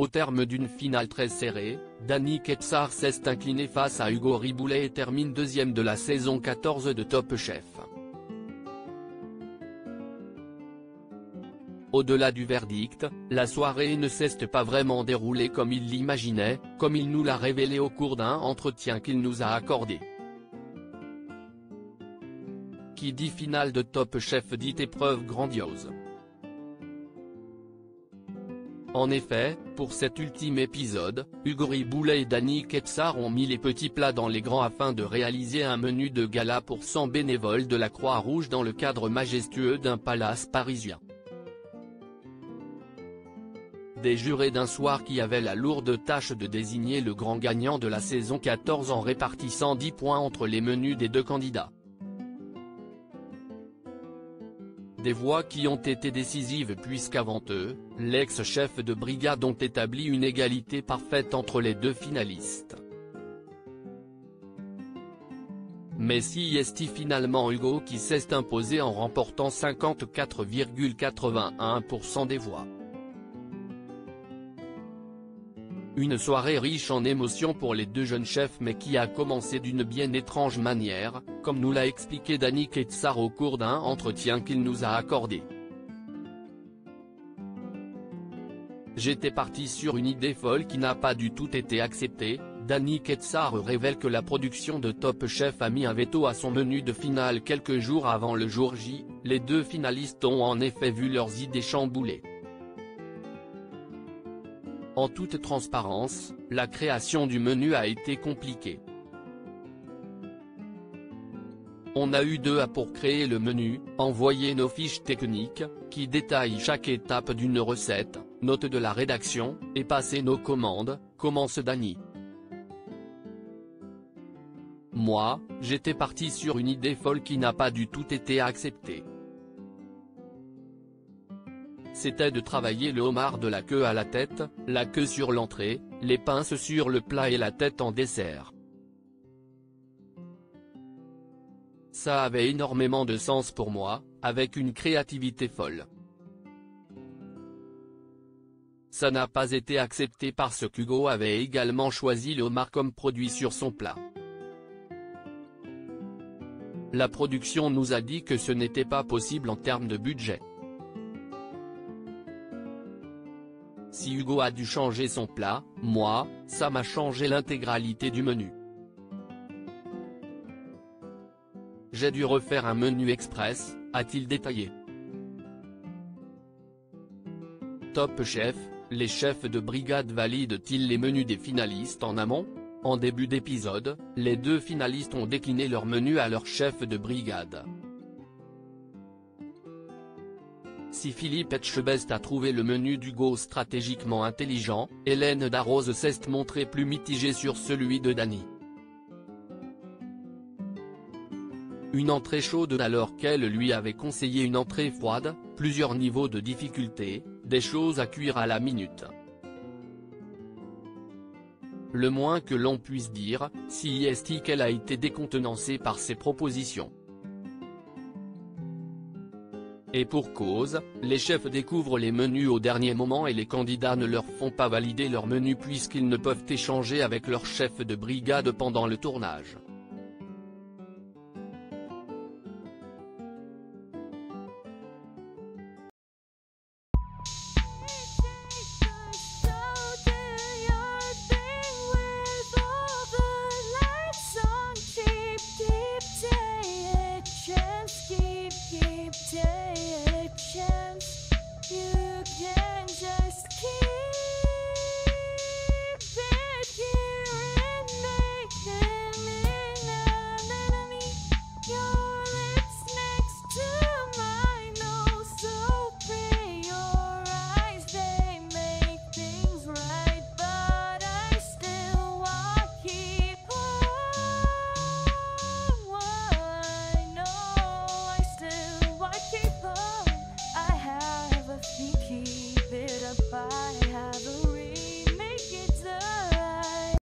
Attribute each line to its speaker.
Speaker 1: Au terme d'une finale très serrée, Dany Ketsar s'est incliné face à Hugo Riboulet et termine deuxième de la saison 14 de Top Chef. Au-delà du verdict, la soirée ne s'est pas vraiment déroulée comme il l'imaginait, comme il nous l'a révélé au cours d'un entretien qu'il nous a accordé. Qui dit finale de Top Chef dit épreuve grandiose. En effet, pour cet ultime épisode, Hugo Riboulet et Dany Ketsar ont mis les petits plats dans les grands afin de réaliser un menu de gala pour 100 bénévoles de la Croix-Rouge dans le cadre majestueux d'un palace parisien. Des jurés d'un soir qui avaient la lourde tâche de désigner le grand gagnant de la saison 14 en répartissant 10 points entre les menus des deux candidats. Des voix qui ont été décisives puisqu'avant eux, l'ex-chef de brigade ont établi une égalité parfaite entre les deux finalistes. Mais si est finalement Hugo qui s'est imposé en remportant 54,81% des voix. Une soirée riche en émotions pour les deux jeunes chefs mais qui a commencé d'une bien étrange manière, comme nous l'a expliqué Dany Ketsar au cours d'un entretien qu'il nous a accordé. J'étais parti sur une idée folle qui n'a pas du tout été acceptée. Dany Ketsar révèle que la production de Top Chef a mis un veto à son menu de finale quelques jours avant le jour J, les deux finalistes ont en effet vu leurs idées chamboulées. En toute transparence, la création du menu a été compliquée. On a eu 2 à pour créer le menu, envoyer nos fiches techniques, qui détaillent chaque étape d'une recette, note de la rédaction, et passer nos commandes, commence Dany. Moi, j'étais parti sur une idée folle qui n'a pas du tout été acceptée. C'était de travailler le homard de la queue à la tête, la queue sur l'entrée, les pinces sur le plat et la tête en dessert. Ça avait énormément de sens pour moi, avec une créativité folle. Ça n'a pas été accepté parce qu'Hugo avait également choisi le homard comme produit sur son plat. La production nous a dit que ce n'était pas possible en termes de budget. Si Hugo a dû changer son plat, moi, ça m'a changé l'intégralité du menu. J'ai dû refaire un menu express, a-t-il détaillé. Top Chef, les chefs de brigade valident-ils les menus des finalistes en amont? En début d'épisode, les deux finalistes ont décliné leur menu à leur chef de brigade. Si Philippe Etchebest a trouvé le menu d'Hugo stratégiquement intelligent, Hélène Darroze s'est montrée plus mitigée sur celui de Dany. Une entrée chaude alors qu'elle lui avait conseillé une entrée froide, plusieurs niveaux de difficulté, des choses à cuire à la minute. Le moins que l'on puisse dire, si est qu'elle a été décontenancée par ses propositions. Et pour cause, les chefs découvrent les menus au dernier moment et les candidats ne leur font pas valider leur menu puisqu'ils ne peuvent échanger avec leur chef de brigade pendant le tournage.